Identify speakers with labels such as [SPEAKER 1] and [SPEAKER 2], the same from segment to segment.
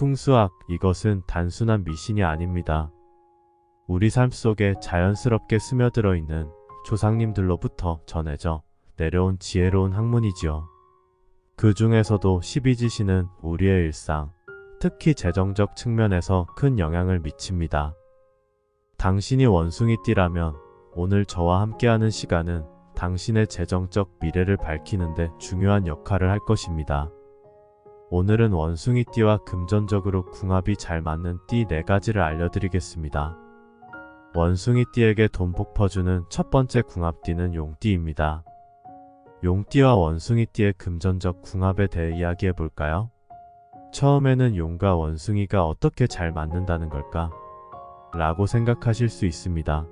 [SPEAKER 1] 풍수학, 이것은 단순한 미신이 아닙니다. 우리 삶 속에 자연스럽게 스며들어 있는 조상님들로부터 전해져 내려온 지혜로운 학문이지요. 그 중에서도 12지신은 우리의 일상, 특히 재정적 측면에서 큰 영향을 미칩니다. 당신이 원숭이띠라면 오늘 저와 함께하는 시간은 당신의 재정적 미래를 밝히는데 중요한 역할을 할 것입니다. 오늘은 원숭이띠와 금전적으로 궁합이 잘 맞는 띠 4가지를 알려드리겠습니다. 원숭이띠에게 돈 폭퍼주는 첫 번째 궁합띠는 용띠입니다. 용띠와 원숭이띠의 금전적 궁합에 대해 이야기해 볼까요? 처음에는 용과 원숭이가 어떻게 잘 맞는다는 걸까? 라고 생각하실 수 있습니다.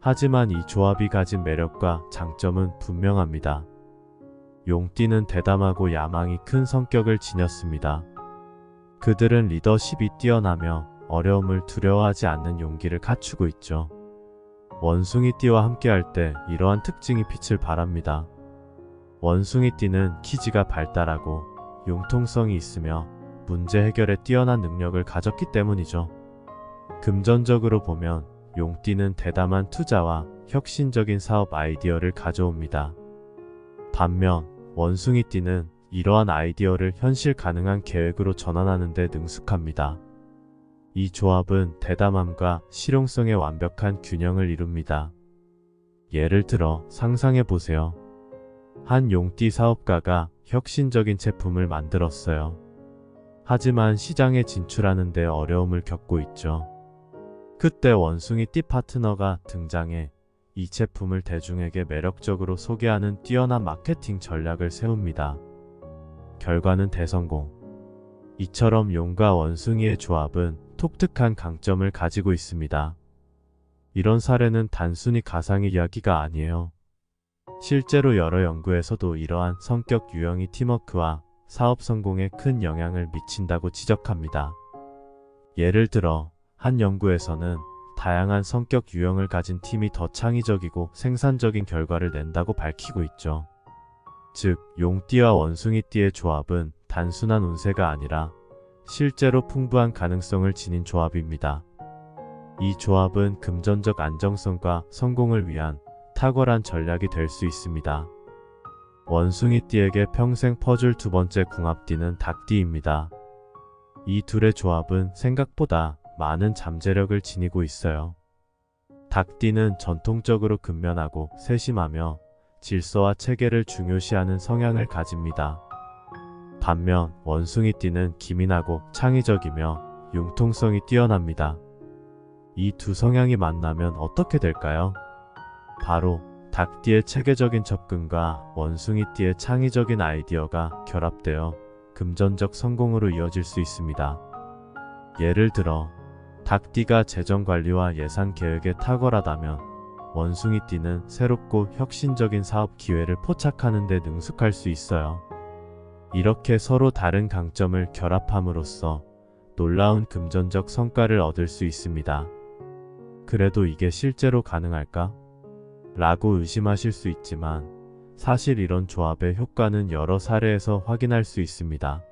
[SPEAKER 1] 하지만 이 조합이 가진 매력과 장점은 분명합니다. 용띠는 대담하고 야망이 큰 성격을 지녔습니다. 그들은 리더십이 뛰어나며 어려움을 두려워하지 않는 용기를 갖추고 있죠. 원숭이띠와 함께할 때 이러한 특징이 빛을 발합니다. 원숭이띠는 기지가 발달하고 융통성이 있으며 문제 해결에 뛰어난 능력을 가졌기 때문이죠. 금전적으로 보면 용띠는 대담한 투자와 혁신적인 사업 아이디어를 가져옵니다. 반면 원숭이띠는 이러한 아이디어를 현실 가능한 계획으로 전환하는 데 능숙합니다. 이 조합은 대담함과 실용성의 완벽한 균형을 이룹니다. 예를 들어 상상해 보세요. 한 용띠 사업가가 혁신적인 제품을 만들었어요. 하지만 시장에 진출하는 데 어려움을 겪고 있죠. 그때 원숭이띠 파트너가 등장해 이 제품을 대중에게 매력적으로 소개하는 뛰어난 마케팅 전략을 세웁니다. 결과는 대성공. 이처럼 용과 원숭이의 조합은 독특한 강점을 가지고 있습니다. 이런 사례는 단순히 가상의 이야기가 아니에요. 실제로 여러 연구에서도 이러한 성격 유형이 팀워크와 사업 성공에 큰 영향을 미친다고 지적합니다. 예를 들어 한 연구에서는 다양한 성격 유형을 가진 팀이 더 창의적이고 생산적인 결과를 낸다고 밝히고 있죠. 즉, 용띠와 원숭이띠의 조합은 단순한 운세가 아니라 실제로 풍부한 가능성을 지닌 조합입니다. 이 조합은 금전적 안정성과 성공을 위한 탁월한 전략이 될 수 있습니다. 원숭이띠에게 평생 퍼줄 두 번째 궁합띠는 닭띠입니다. 이 둘의 조합은 생각보다 많은 잠재력을 지니고 있어요. 닭띠는 전통적으로 근면하고 세심하며 질서와 체계를 중요시하는 성향을 가집니다. 반면 원숭이띠는 기민하고 창의적이며 융통성이 뛰어납니다. 이 두 성향이 만나면 어떻게 될까요? 바로 닭띠의 체계적인 접근과 원숭이띠의 창의적인 아이디어가 결합되어 금전적 성공으로 이어질 수 있습니다. 예를 들어 닭띠가 재정관리와 예산 계획에 탁월하다면 원숭이띠는 새롭고 혁신적인 사업 기회를 포착하는 데 능숙할 수 있어요. 이렇게 서로 다른 강점을 결합함으로써 놀라운 금전적 성과를 얻을 수 있습니다. 그래도 이게 실제로 가능할까? 라고 의심하실 수 있지만 사실 이런 조합의 효과는 여러 사례에서 확인할 수 있습니다.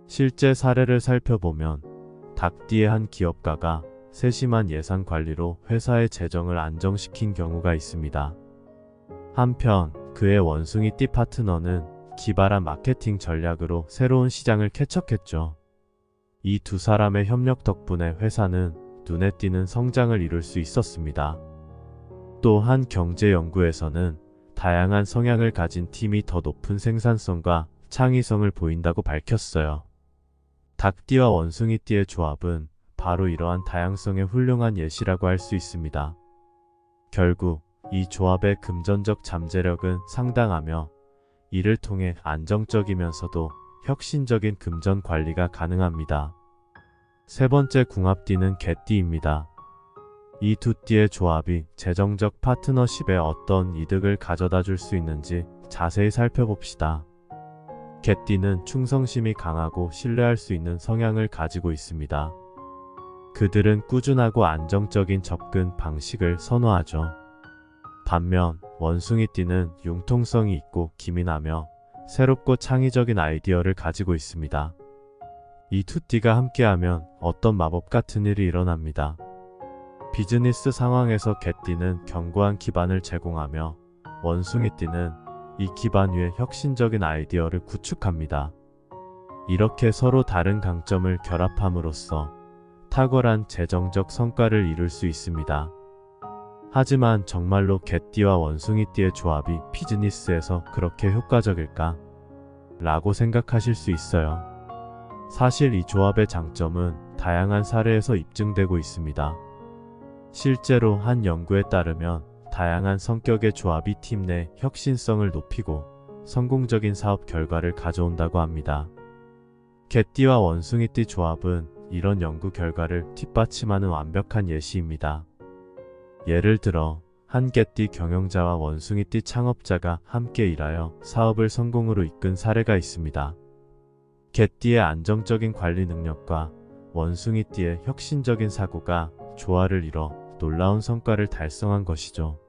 [SPEAKER 1] 실제 사례를 살펴보면 닭띠의 한 기업가가 세심한 예산 관리로 회사의 재정을 안정시킨 경우가 있습니다. 한편 그의 원숭이띠 파트너는 기발한 마케팅 전략으로 새로운 시장을 개척했죠. 이 두 사람의 협력 덕분에 회사는 눈에 띄는 성장을 이룰 수 있었습니다. 또 한 경제 연구에서는 다양한 성향을 가진 팀이 더 높은 생산성과 창의성을 보인다고 밝혔어요. 닭띠와 원숭이띠의 조합은 바로 이러한 다양성의 훌륭한 예시라고 할 수 있습니다. 결국 이 조합의 금전적 잠재력은 상당하며 이를 통해 안정적이면서도 혁신적인 금전 관리가 가능합니다. 세 번째 궁합띠는 개띠입니다. 이 두 띠의 조합이 재정적 파트너십에 어떤 이득을 가져다 줄 수 있는지 자세히 살펴봅시다. 개띠는 충성심이 강하고 신뢰할 수 있는 성향을 가지고 있습니다. 그들은 꾸준하고 안정적인 접근 방식을 선호하죠. 반면 원숭이띠는 융통성이 있고 기민하며 새롭고 창의적인 아이디어를 가지고 있습니다. 이 두 띠가 함께하면 어떤 마법 같은 일이 일어납니다. 비즈니스 상황에서 개띠는 견고한 기반을 제공하며 원숭이띠는 이 기반 위에 혁신적인 아이디어를 구축합니다. 이렇게 서로 다른 강점을 결합함으로써 탁월한 재정적 성과를 이룰 수 있습니다. 하지만 정말로 개띠와 원숭이띠의 조합이 비즈니스에서 그렇게 효과적일까? 라고 생각하실 수 있어요. 사실 이 조합의 장점은 다양한 사례에서 입증되고 있습니다. 실제로 한 연구에 따르면 다양한 성격의 조합이 팀 내 혁신성을 높이고 성공적인 사업 결과를 가져온다고 합니다. 개띠와 원숭이띠 조합은 이런 연구 결과를 뒷받침하는 완벽한 예시입니다. 예를 들어 한 개띠 경영자와 원숭이띠 창업자가 함께 일하여 사업을 성공으로 이끈 사례가 있습니다. 개띠의 안정적인 관리 능력과 원숭이띠의 혁신적인 사고가 조화를 이뤄 놀라운 성과를 달성한 것이죠.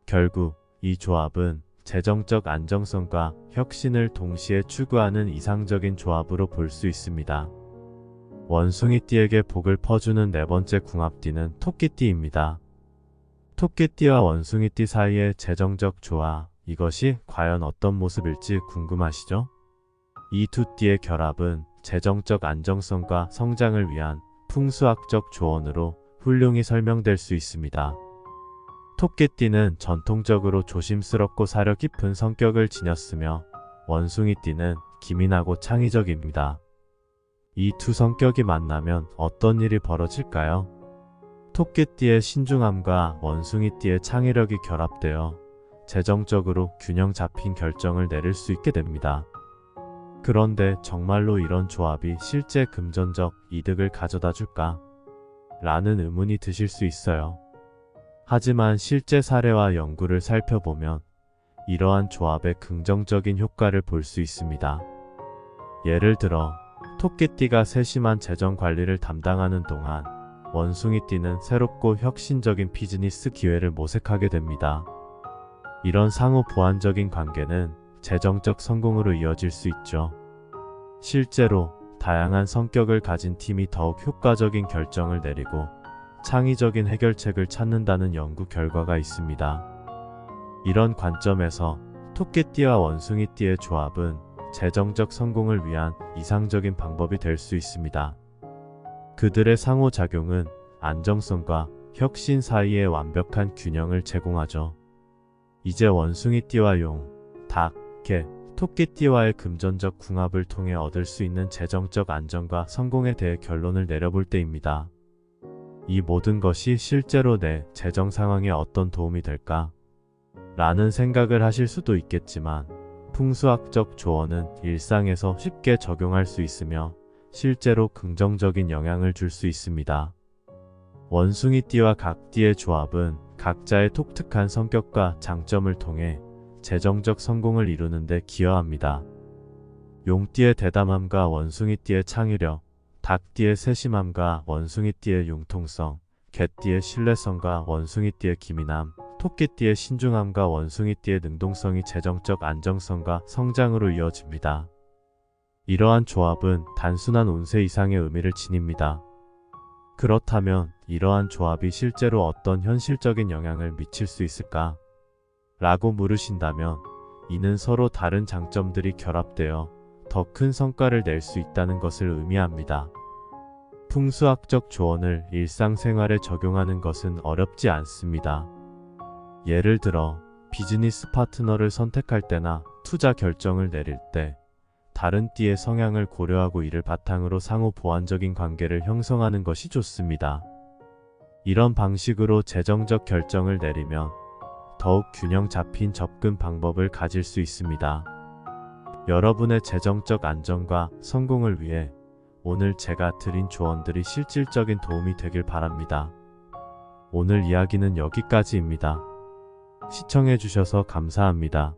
[SPEAKER 1] 결국 이 조합은 재정적 안정성과 혁신을 동시에 추구하는 이상적인 조합으로 볼 수 있습니다. 원숭이띠에게 복을 퍼주는 네 번째 궁합띠는 토끼띠입니다. 토끼띠와 원숭이띠 사이의 재정적 조화, 이것이 과연 어떤 모습일지 궁금하시죠? 이 두 띠의 결합은 재정적 안정성과 성장을 위한 풍수학적 조언으로 훌륭히 설명될 수 있습니다. 토끼띠는 전통적으로 조심스럽고 사려 깊은 성격을 지녔으며 원숭이띠는 기민하고 창의적입니다. 이 두 성격이 만나면 어떤 일이 벌어질까요? 토끼띠의 신중함과 원숭이띠의 창의력이 결합되어 재정적으로 균형 잡힌 결정을 내릴 수 있게 됩니다. 그런데 정말로 이런 조합이 실제 금전적 이득을 가져다 줄까? 라는 의문이 드실 수 있어요. 하지만 실제 사례와 연구를 살펴보면 이러한 조합의 긍정적인 효과를 볼 수 있습니다. 예를 들어 토끼띠가 세심한 재정 관리를 담당하는 동안 원숭이띠는 새롭고 혁신적인 비즈니스 기회를 모색하게 됩니다. 이런 상호 보완적인 관계는 재정적 성공으로 이어질 수 있죠. 실제로 다양한 성격을 가진 팀이 더욱 효과적인 결정을 내리고 창의적인 해결책을 찾는다는 연구 결과가 있습니다. 이런 관점에서 토끼띠와 원숭이띠의 조합은 재정적 성공을 위한 이상적인 방법이 될 수 있습니다. 그들의 상호작용은 안정성과 혁신 사이의 완벽한 균형을 제공하죠. 이제 원숭이띠와 용, 닭, 개, 토끼띠와의 금전적 궁합을 통해 얻을 수 있는 재정적 안정과 성공에 대해 결론을 내려볼 때입니다. 이 모든 것이 실제로 내 재정 상황에 어떤 도움이 될까? 라는 생각을 하실 수도 있겠지만 풍수학적 조언은 일상에서 쉽게 적용할 수 있으며 실제로 긍정적인 영향을 줄 수 있습니다. 원숭이띠와 각띠의 조합은 각자의 독특한 성격과 장점을 통해 재정적 성공을 이루는 데 기여합니다. 용띠의 대담함과 원숭이띠의 창의력, 닭띠의 세심함과 원숭이띠의 융통성, 개띠의 신뢰성과 원숭이띠의 기민함, 토끼띠의 신중함과 원숭이띠의 능동성이 재정적 안정성과 성장으로 이어집니다. 이러한 조합은 단순한 운세 이상의 의미를 지닙니다. 그렇다면 이러한 조합이 실제로 어떤 현실적인 영향을 미칠 수 있을까? 라고 물으신다면 이는 서로 다른 장점들이 결합되어 더 큰 성과를 낼 수 있다는 것을 의미합니다. 풍수학적 조언을 일상생활에 적용하는 것은 어렵지 않습니다. 예를 들어 비즈니스 파트너를 선택할 때나 투자 결정을 내릴 때 다른 띠의 성향을 고려하고 이를 바탕으로 상호 보완적인 관계를 형성하는 것이 좋습니다. 이런 방식으로 재정적 결정을 내리면 더욱 균형 잡힌 접근 방법을 가질 수 있습니다. 여러분의 재정적 안정과 성공을 위해 오늘 제가 드린 조언들이 실질적인 도움이 되길 바랍니다. 오늘 이야기는 여기까지입니다. 시청해주셔서 감사합니다.